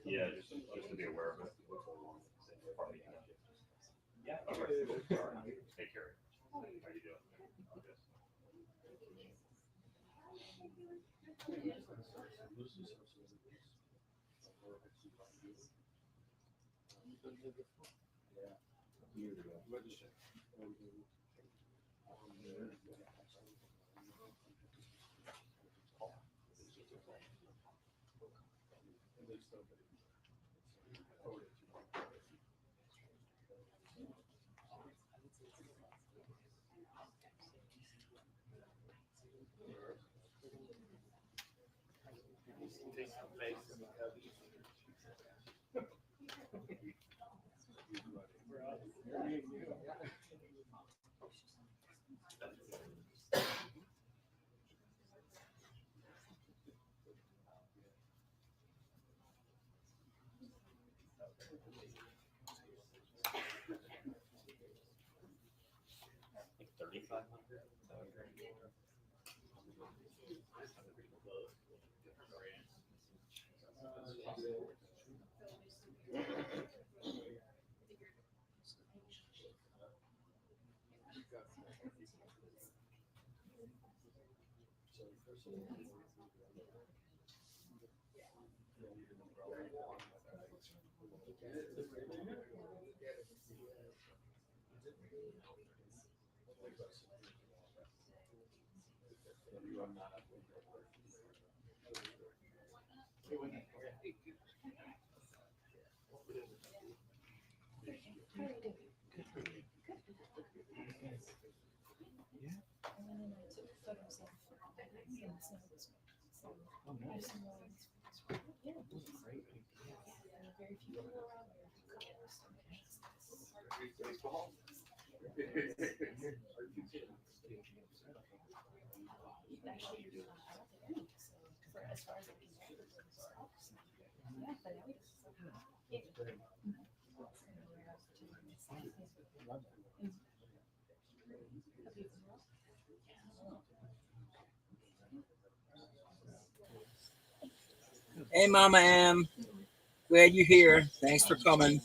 Yeah, just to be aware of it. Yeah. Okay. All right. Take care. How you doing? Okay. Like 3,500. Hey, Mama M. Glad you're here. Thanks for coming.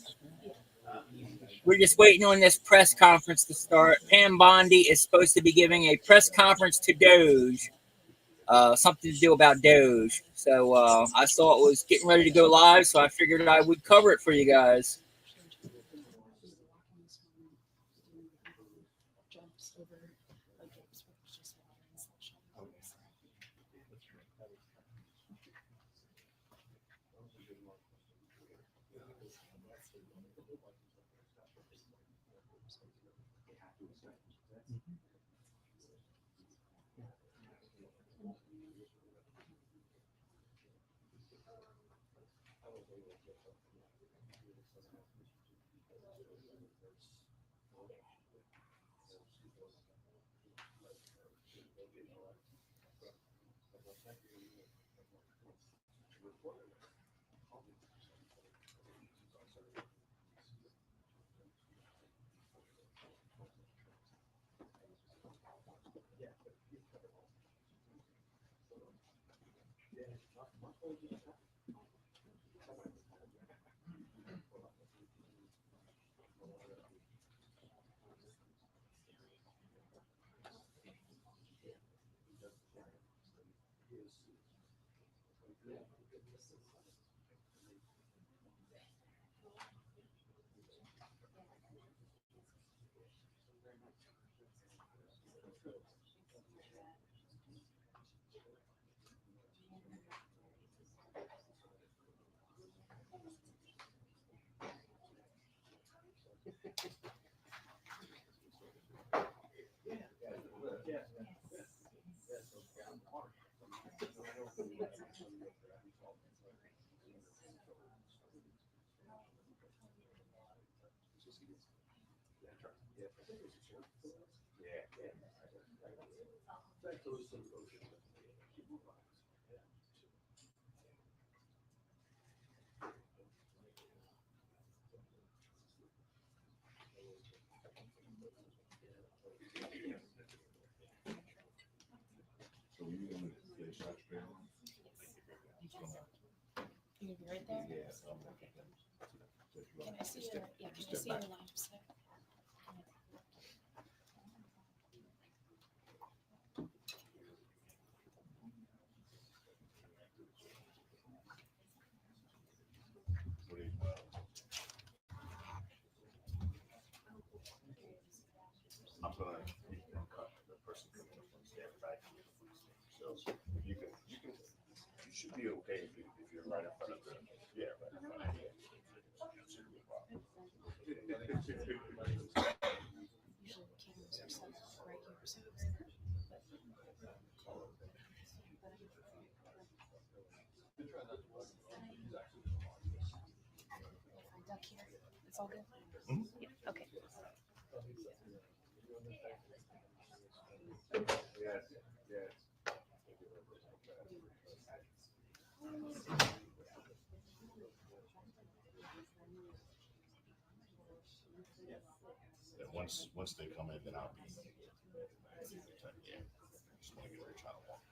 We're just waiting on this press conference to start. Pam Bondi is supposed to be giving a press conference to DOGE, something to do about DOGE. So I saw it was getting ready to go live, so I figured I would cover it for you guys. you be right there? Yeah. Okay. Can I see your, yeah, can I see your lap set? What do you, I'm gonna, you can cut the person coming up from stand back. So you should be okay if you're right in front of the, yeah, right in front of you. Usually the cameras are set up right here, so. If I duck here, it's all good? Mhm. Yeah, okay. Yes, yes. And once they come in, then I'll be. Yeah. Just want to get ready to try to walk.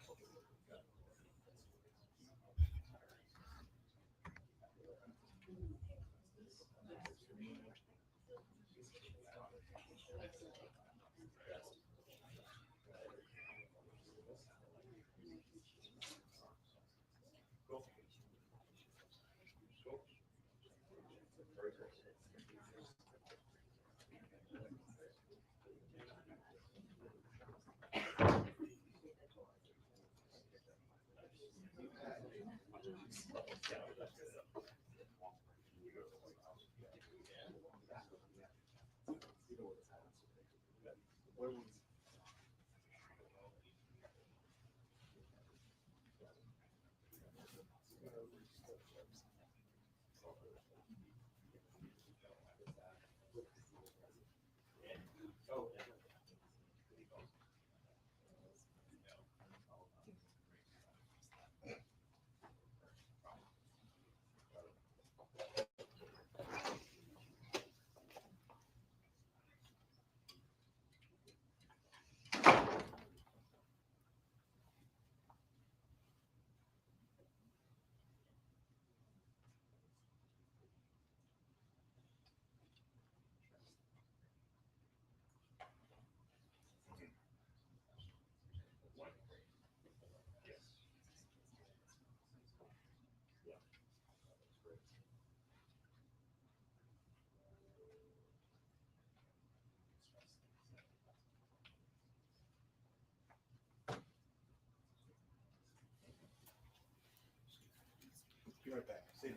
Be right back. See you.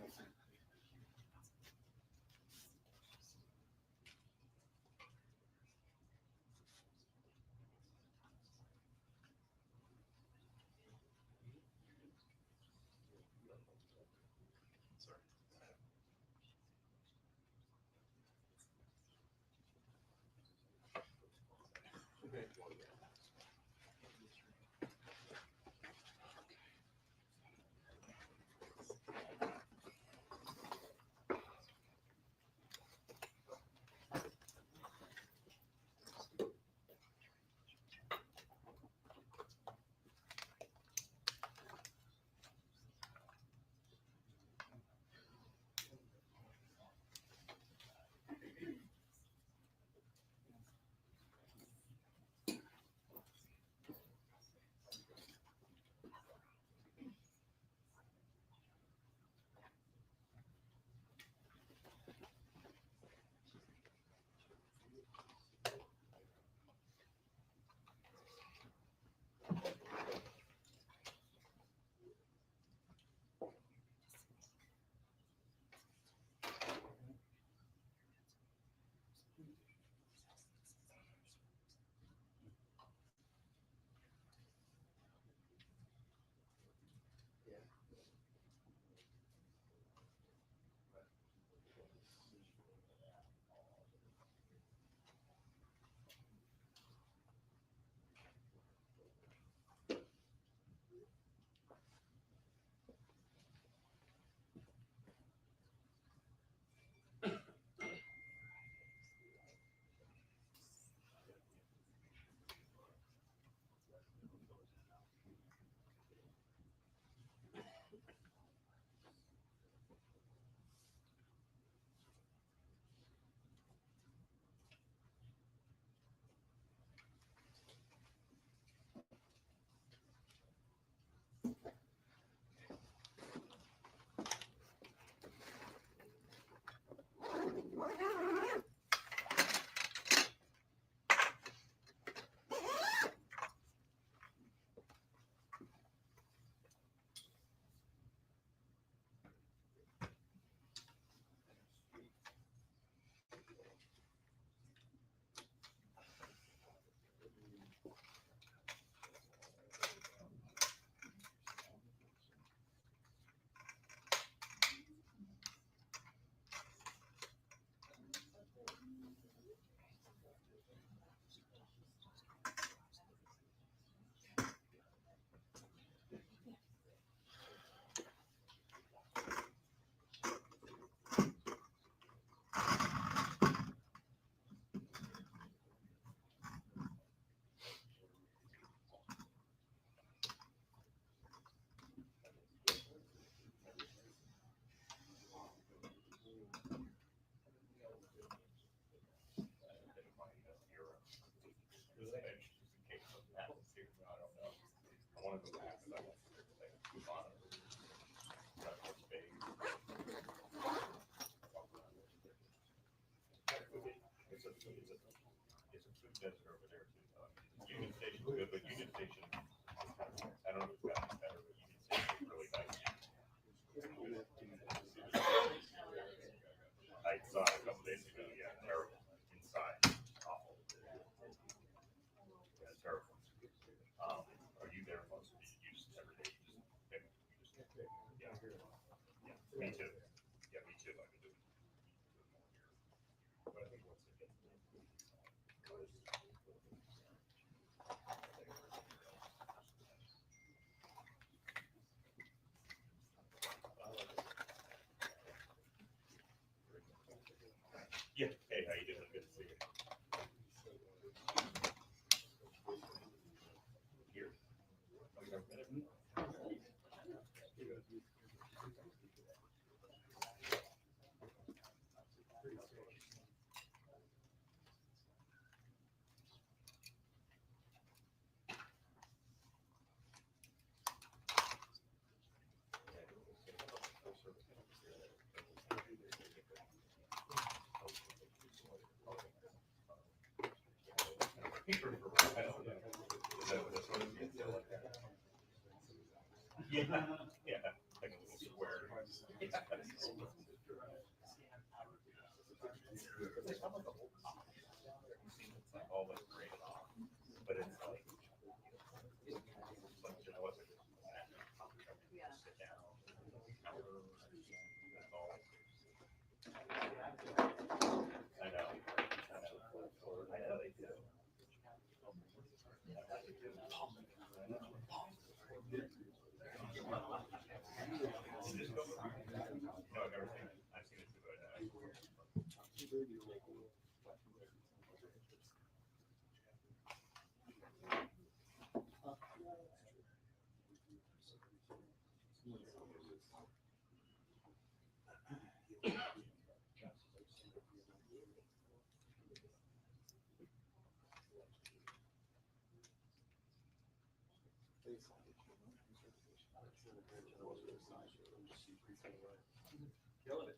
It's a food desert over there too. Union Station's good, but Union Station, I don't know if it's gotten better, but Union Station is really nice. I saw it a couple days ago. Yeah, terrible inside, awful. Yeah, terrible. Are you there most of the use every day? Yeah, me too. Yeah, me too. I've been doing. But I think once it gets yeah. Hey, how you doing? Good to see you. Here. Oh, you got a minute? Yeah, yeah, like a little square. All like great, but it's like, you know what? Sit down. I know. I know they do. No, I've never seen it. I've seen it too, but killing it.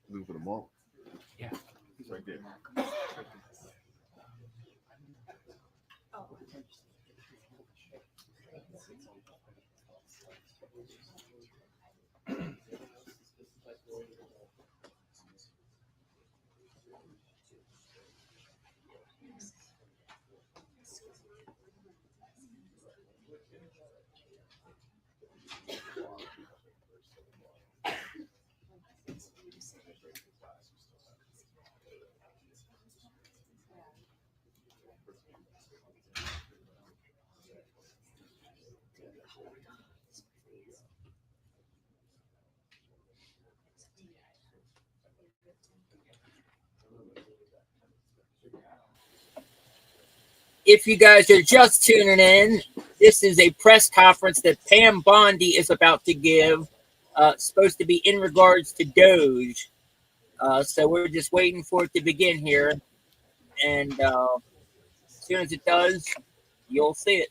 Looking for the monk. Yeah. He's right there. If you guys are just tuning in, this is a press conference that Pam Bondi is about to give. Supposed to be in regards to DOGE. So we're just waiting for it to begin here. And as soon as it does, you'll see it.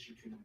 issue to them.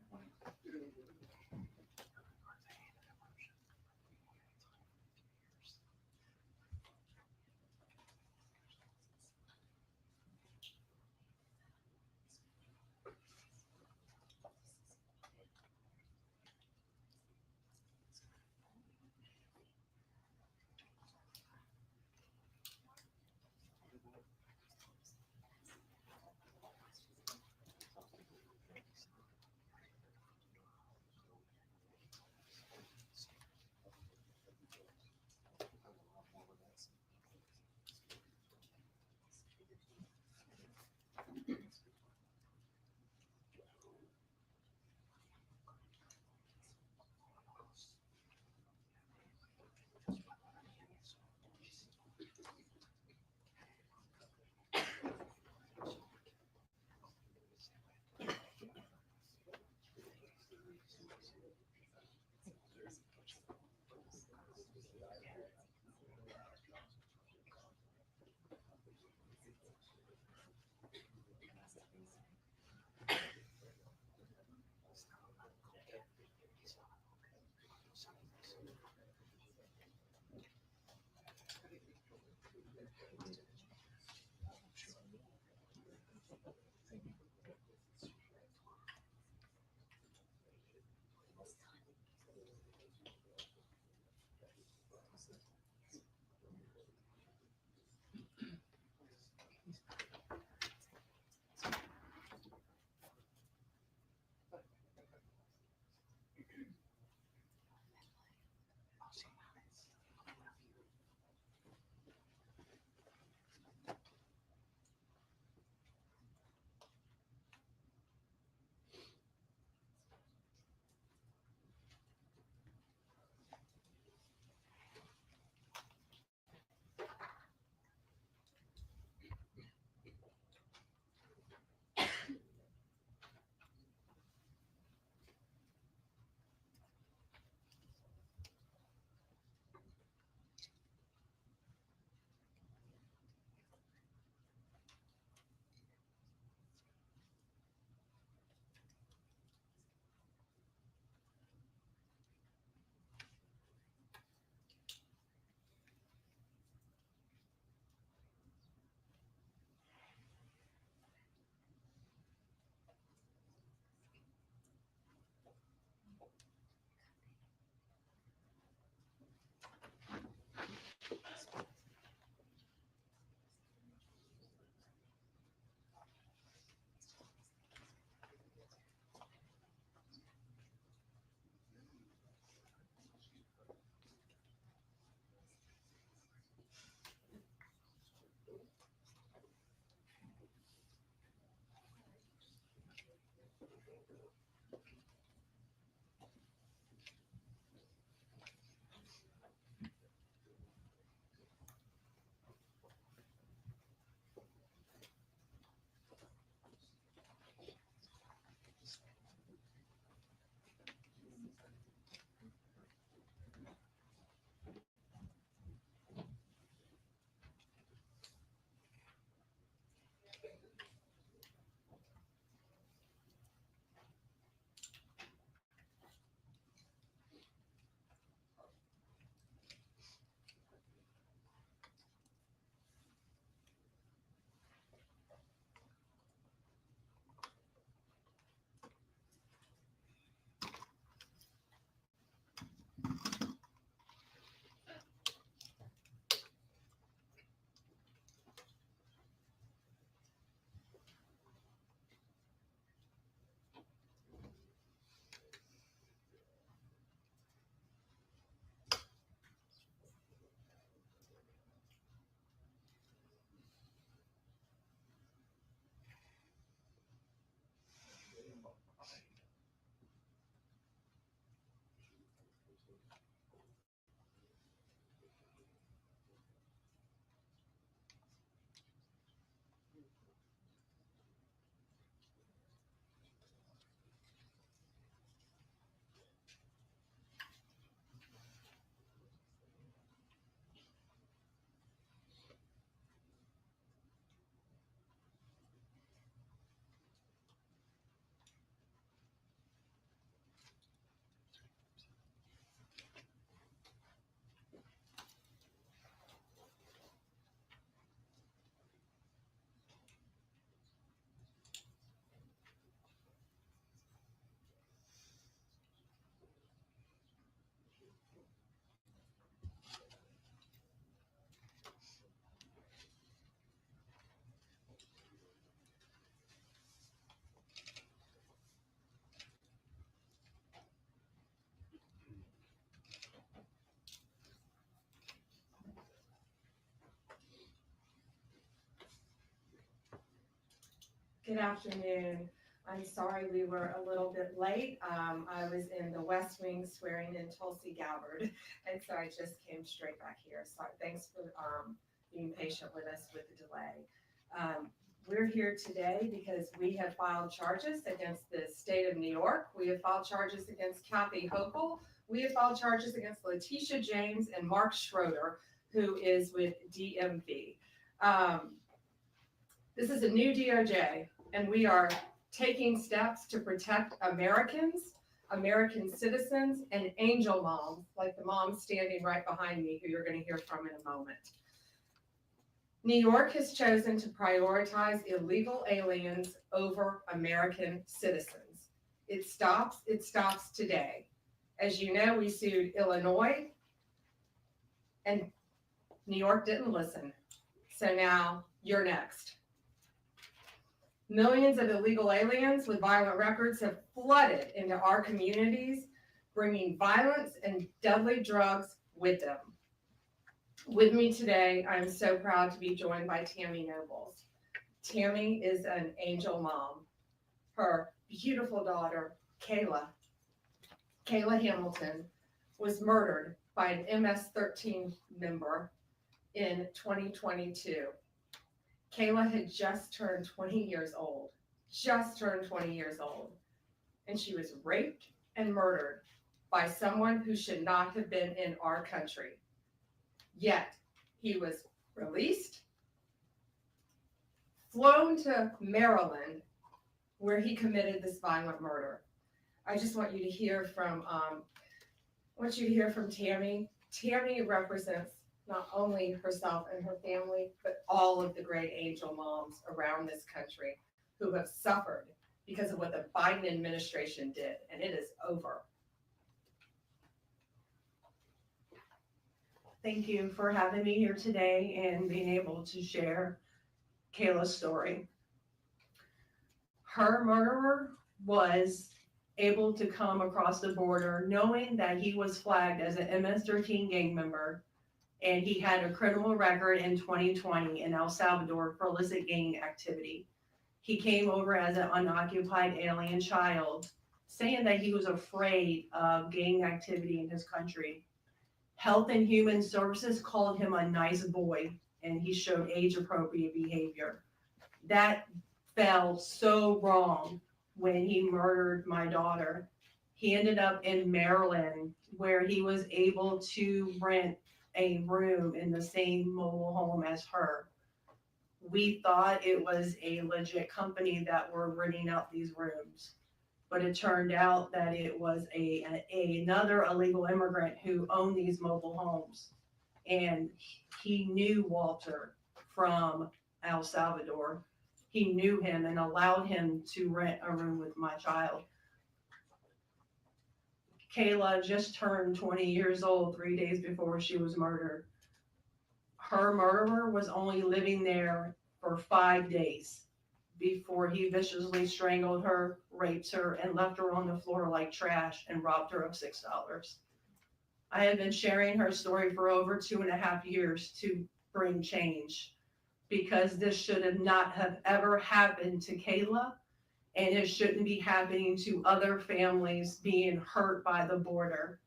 Good afternoon. I'm sorry we were a little bit late. I was in the West Wing swearing in Tulsi Gabbard, and so I just came straight back here. So thanks for being patient with us with the delay. We're here today because we have filed charges against the state of New York. We have filed charges against Kathy Hochul. We have filed charges against Letitia James and Mark Schroeder, who is with DMV. This is a new DOJ, and we are taking steps to protect Americans, American citizens, and angel moms, like the mom standing right behind me, who you're going to hear from in a moment. New York has chosen to prioritize illegal aliens over American citizens. It stops today. As you know, we sued Illinois, and New York didn't listen. So now you're next. Millions of illegal aliens with violent records have flooded into our communities, bringing violence and deadly drugs with them. With me today, I'm so proud to be joined by Tammy Nobles. Tammy is an angel mom. Her beautiful daughter, Kayla Hamilton, was murdered by an MS-13 member in 2022. Kayla had just turned 20 years old, and she was raped and murdered by someone who should not have been in our country. Yet, he was released, flown to Maryland, where he committed this violent murder. I just want you to hear from, Tammy. Tammy represents not only herself and her family, but all of the great angel moms around this country who have suffered because of what the Biden administration did, and it is over. Thank you for having me here today and being able to share Kayla's story. Her murderer was able to come across the border knowing that he was flagged as an MS-13 gang member, and he had a criminal record in 2020 in El Salvador for illicit gang activity. He came over as an unoccupied alien child, saying that he was afraid of gang activity in his country. Health and Human Services called him a nice boy, and he showed age-appropriate behavior. That fell so wrong when he murdered my daughter. He ended up in Maryland, where he was able to rent a room in the same mobile home as her. We thought it was a legit company that were renting out these rooms, but it turned out that it was another illegal immigrant who owned these mobile homes, and he knew Walter from El Salvador. He knew him and allowed him to rent a room with my child. Kayla just turned 20 years old 3 days before she was murdered. Her murderer was only living there for 5 days before he viciously strangled her, raped her, and left her on the floor like trash and robbed her of $6. I have been sharing her story for over 2.5 years to bring change, because this should have not have ever happened to Kayla, and it shouldn't be happening to other families being hurt by the border.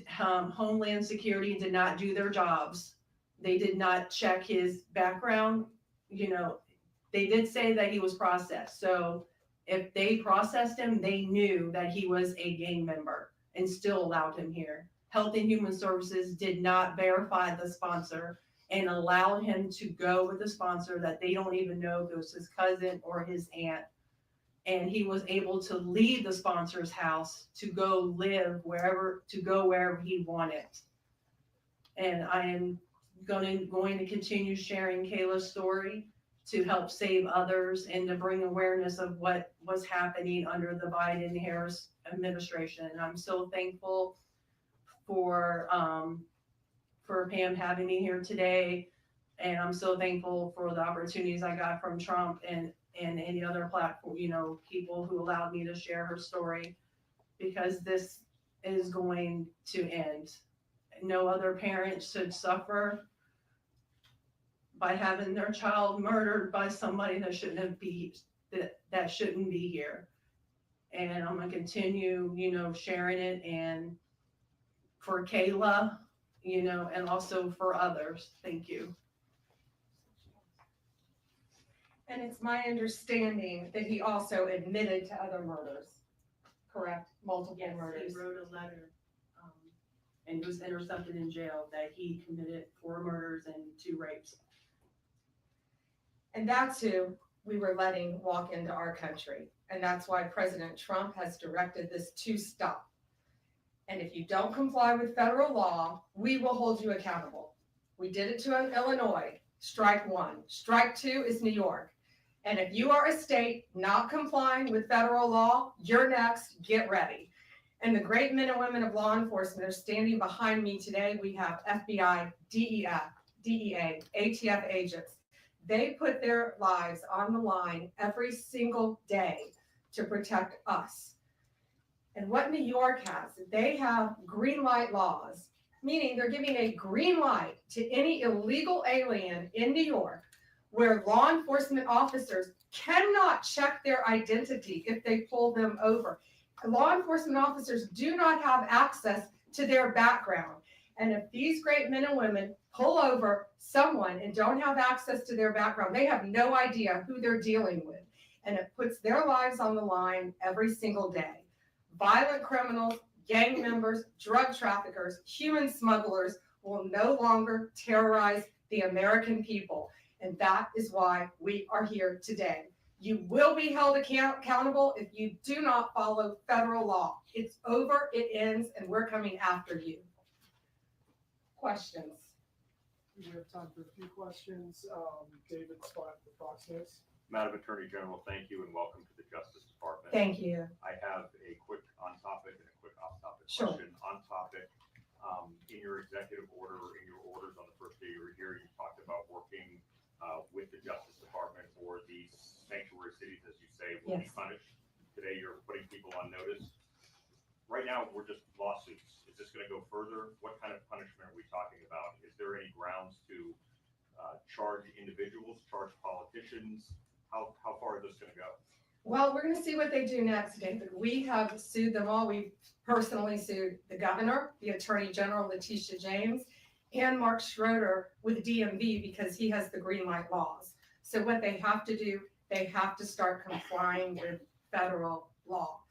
Homeland Security did not do their jobs. They did not check his background. They did say that he was processed. So if they processed him, they knew that he was a gang member and still allowed him here. Health and Human Services did not verify the sponsor and allowed him to go with the sponsor that they don't even know if it was his cousin or his aunt. And he was able to leave the sponsor's house to go live wherever he wanted. And I am going to continue sharing Kayla's story to help save others and to bring awareness of what was happening under the Biden-Harris administration. And I'm so thankful for Pam having me here today. And I'm so thankful for the opportunities I got from Trump and any other platform, people who allowed me to share her story, because this is going to end. No other parent should suffer by having their child murdered by somebody that that shouldn't be here. And I'm gonna continue, sharing it, and for Kayla, and also for others. Thank you. And it's my understanding that he also admitted to other murders, correct? Multiple Yes, murders. he wrote a letter, and was intercepted in jail that he committed 4 murders and 2 rapes. And that's who we were letting walk into our country. And that's why President Trump has directed this to stop. And if you don't comply with federal law, we will hold you accountable. We did it to Illinois, strike 1. Strike 2 is New York. And if you are a state not complying with federal law, you're next, get ready. And the great men and women of law enforcement are standing behind me today. We have FBI, DEA, ATF agents. They put their lives on the line every single day to protect us. And what New York has, they have green light laws, meaning they're giving a green light to any illegal alien in New York, where law enforcement officers cannot check their identity if they pull them over. Law enforcement officers do not have access to their background. And if these great men and women pull over someone and don't have access to their background, they have no idea who they're dealing with. And it puts their lives on the line every single day. Violent criminals, gang members, drug traffickers, human smugglers will no longer terrorize the American people. And that is why we are here today. You will be held accountable if you do not follow federal law. It's over, it ends, and we're coming after you. Questions? We have time for a few questions. David Spot, the process. Madam Attorney General, thank you and welcome to the Justice Department. Thank you. I have a quick on-topic and a quick off-topic Sure. question. On-topic, in your executive order, or in your orders on the first day you were here, you talked about working with the Justice Department, or these sanctuary cities, as you say, will be Yes. punished. Today, you're putting people on notice. Right now, we're just lawsuits. Is this going to go further? What kind of punishment are we talking about? Is there any grounds to charge individuals, charge politicians? How far is this going to go? Well, we're going to see what they do next, David. We have sued them all. We've personally sued the governor, the attorney general, Letitia James, and Mark Schroeder with DMV because he has the green light laws. So what they have to do, they have to start complying with federal law.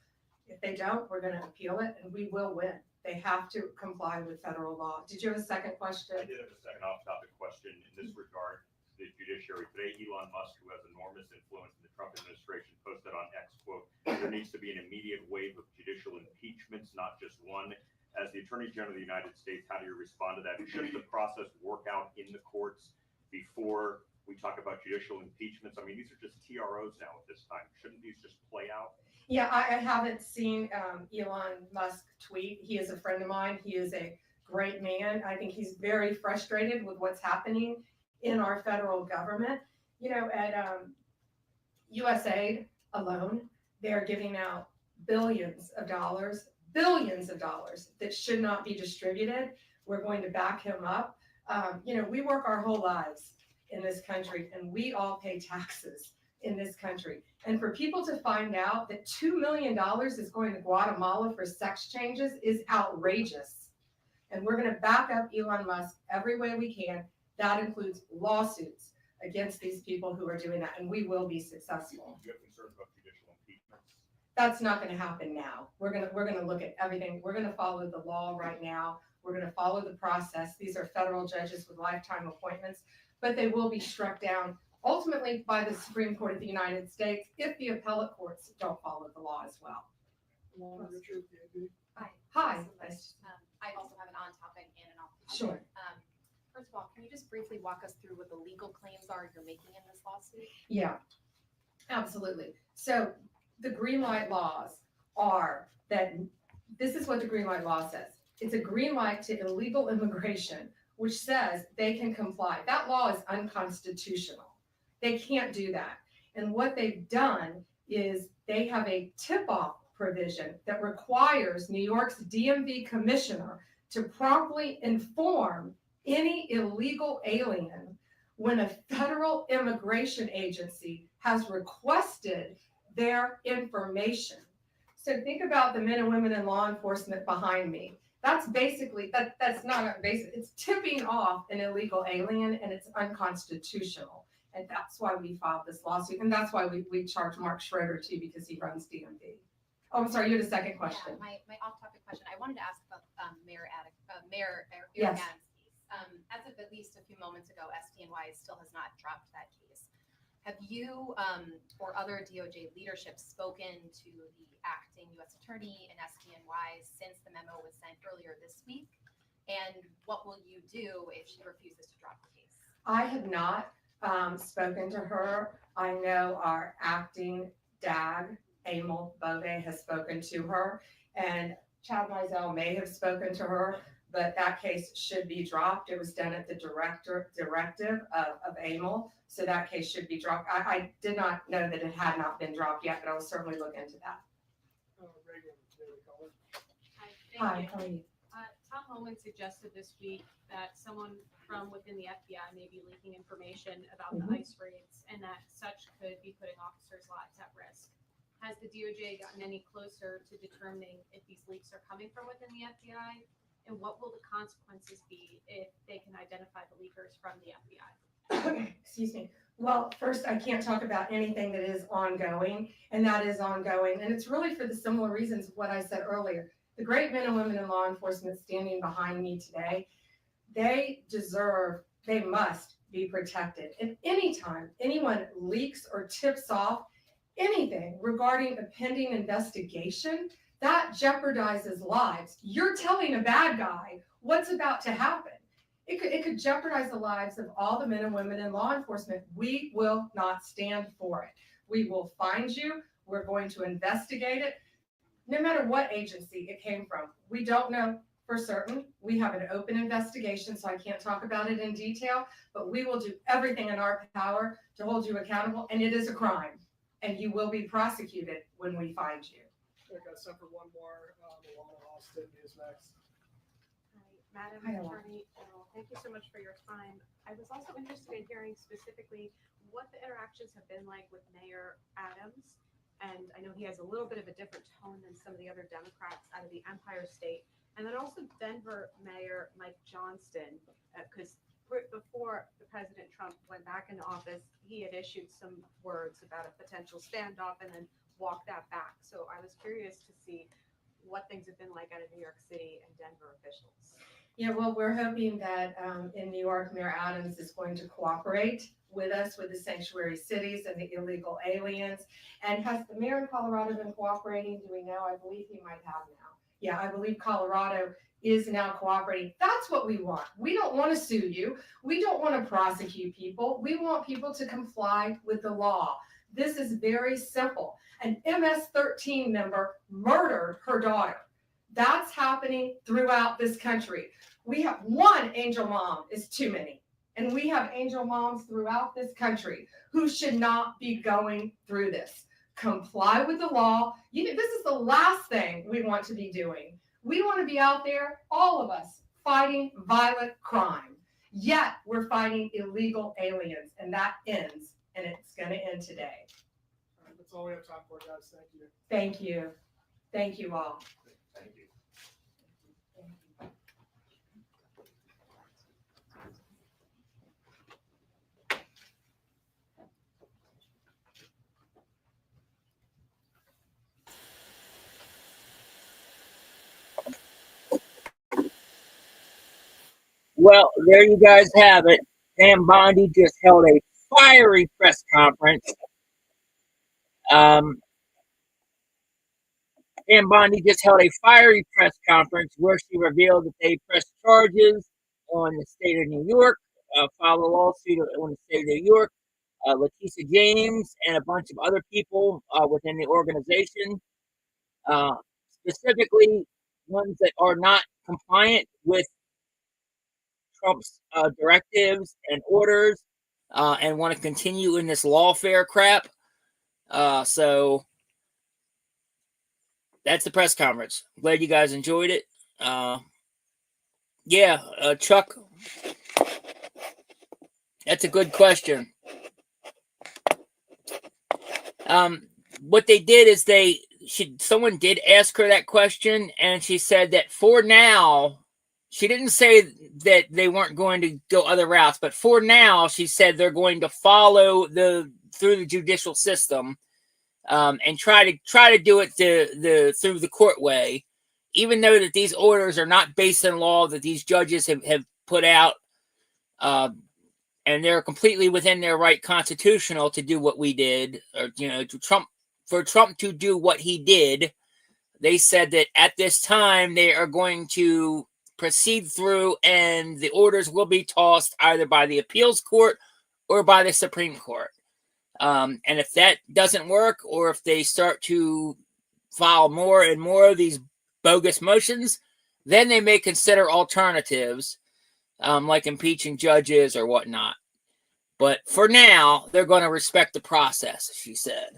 If they don't, we're going to appeal it and we will win. They have to comply with federal law. Did you have a second question? I did have a second off-topic question in this regard. The judiciary today, Elon Musk, who has enormous influence in the Trump administration, posted on X, quote, there needs to be an immediate wave of judicial impeachments, not just one. As the Attorney General of the United States, how do you respond to that? Shouldn't the process work out in the courts before we talk about judicial impeachments? I mean, these are just TROs now at this time. Shouldn't these just play out? Yeah, I haven't seen Elon Musk tweet. He is a friend of mine. He is a great man. I think he's very frustrated with what's happening in our federal government. You know, at USAID alone, they're giving out billions of dollars that should not be distributed. We're going to back him up. You know, we work our whole lives in this country and we all pay taxes in this country. And for people to find out that $2 million is going to Guatemala for sex changes is outrageous. And we're going to back up Elon Musk every way we can. That includes lawsuits against these people who are doing that, and we will be successful. Do you have concerns about judicial impeachments? That's not going to happen now. We're gonna look at everything. We're gonna follow the law right now. We're gonna follow the process. These are federal judges with lifetime appointments, but they will be struck down ultimately by the Supreme Court of the United States if the appellate courts don't follow the law as well. Along Richard, David. Hi. Hi. I also have an on-topic and an off-topic. Sure. First of all, can you just briefly walk us through what the legal claims are you're making in this lawsuit? Yeah, absolutely. So the green light laws are that this is what the green light law says. It's a green light to illegal immigration, which says they can comply. That law is unconstitutional. They can't do that. And what they've done is they have a tip-off provision that requires New York's DMV commissioner to promptly inform any illegal alien when a federal immigration agency has requested their information. So think about the men and women in law enforcement behind me. That's basically, that's not a basic, it's tipping off an illegal alien, and it's unconstitutional. And that's why we filed this lawsuit. And that's why we charge Mark Schroeder too, because he runs DMV. Oh, I'm sorry, you had a second question. Yeah, my off-topic question. I wanted to ask about Mayor Eric Yes. Adams' case. As of at least a few moments ago, SDNY still has not dropped that case. Have you or other DOJ leadership spoken to the acting U.S. attorney in SDNY since the memo was sent earlier this week? And what will you do if she refuses to drop the case? I have not spoken to her. I know our acting DAG, Emil Bove, has spoken to her, and Chad Mizell may have spoken to her, but that case should be dropped. It was done at the directive of Emil, so that case should be dropped. I did not know that it had not been dropped yet, but I will certainly look into that. Reagan, Daily Caller. Hi, how are you? Tom Homan suggested this week that someone from within the FBI may be leaking information about the ICE raids, and that such could be putting officers' lives at risk. Has the DOJ gotten any closer to determining if these leaks are coming from within the FBI? And what will the consequences be if they can identify the leakers from the FBI? Excuse me. Well, first, I can't talk about anything that is ongoing, and that is ongoing. And it's really for the similar reasons of what I said earlier. The great men and women in law enforcement standing behind me today, they must be protected. And anytime anyone leaks or tips off anything regarding a pending investigation, that jeopardizes lives. You're telling a bad guy what's about to happen. It could jeopardize the lives of all the men and women in law enforcement. We will not stand for it. We will find you. We're going to investigate it, no matter what agency it came from. We don't know for certain. We have an open investigation, so I can't talk about it in detail, but we will do everything in our power to hold you accountable, and it is a crime, and you will be prosecuted when we find you. I got time for one more. Alana Austin is next. Madam Hi, Alana. Attorney General, thank you so much for your time. I was also interested in hearing specifically what the interactions have been like with Mayor Adams. And I know he has a little bit of a different tone than some of the other Democrats out of the Empire State. And then also Denver Mayor Mike Johnston, because before the President Trump went back into office, he had issued some words about a potential standoff and then walked that back. So I was curious to see what things have been like out of New York City and Denver officials. Yeah, well, we're hoping that in New York, Mayor Adams is going to cooperate with us with the sanctuary cities and the illegal aliens. And has the mayor in Colorado been cooperating? Do we know? I believe he might have now. Yeah, I believe Colorado is now cooperating. That's what we want. We don't want to sue you. We don't want to prosecute people. We want people to comply with the law. This is very simple. An MS-13 member murdered her daughter. That's happening throughout this country. We have one angel mom is too many. And we have angel moms throughout this country who should not be going through this. Comply with the law. This is the last thing we want to be doing. We want to be out there, all of us, fighting violent crime. Yet we're fighting illegal aliens, and that ends, and it's going to end today. All right, that's all we have time for, guys. Thank you. Thank you. Thank you all. Thank you. Well, there you guys have it. Pam Bondi just held a fiery press conference. Pam Bondi just held a fiery press conference where she revealed that they pressed charges on the state of New York, filed a lawsuit on the state of New York, Letitia James, and a bunch of other people within the organization, specifically ones that are not compliant with Trump's directives and orders, and want to continue in this lawfare crap. So that's the press conference. Glad you guys enjoyed it. Chuck, That's a good question. What they did is someone did ask her that question, and she said that for now, she didn't say that they weren't going to go other routes, but for now, she said they're going to follow through the judicial system, and try to do it through the court way, even though that these orders are not based in law that these judges have put out, and they're completely within their right constitutional to do what we did, or for Trump to do what he did. They said that at this time they are going to proceed through, and the orders will be tossed either by the appeals court or by the Supreme Court. And if that doesn't work, or if they start to file more and more of these bogus motions, then they may consider alternatives, like impeaching judges or whatnot. But for now, they're going to respect the process, she said.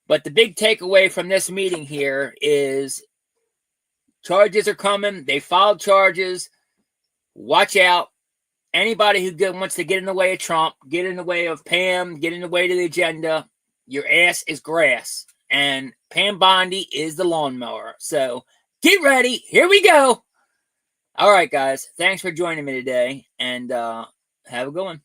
But the big takeaway from this meeting here is charges are coming. They filed charges. Watch out. Anybody who wants to get in the way of Trump, get in the way of Pam, get in the way to the agenda, your ass is grass. And Pam Bondi is the lawnmower. So get ready. Here we go. All right, guys. Thanks for joining me today. And have a good one.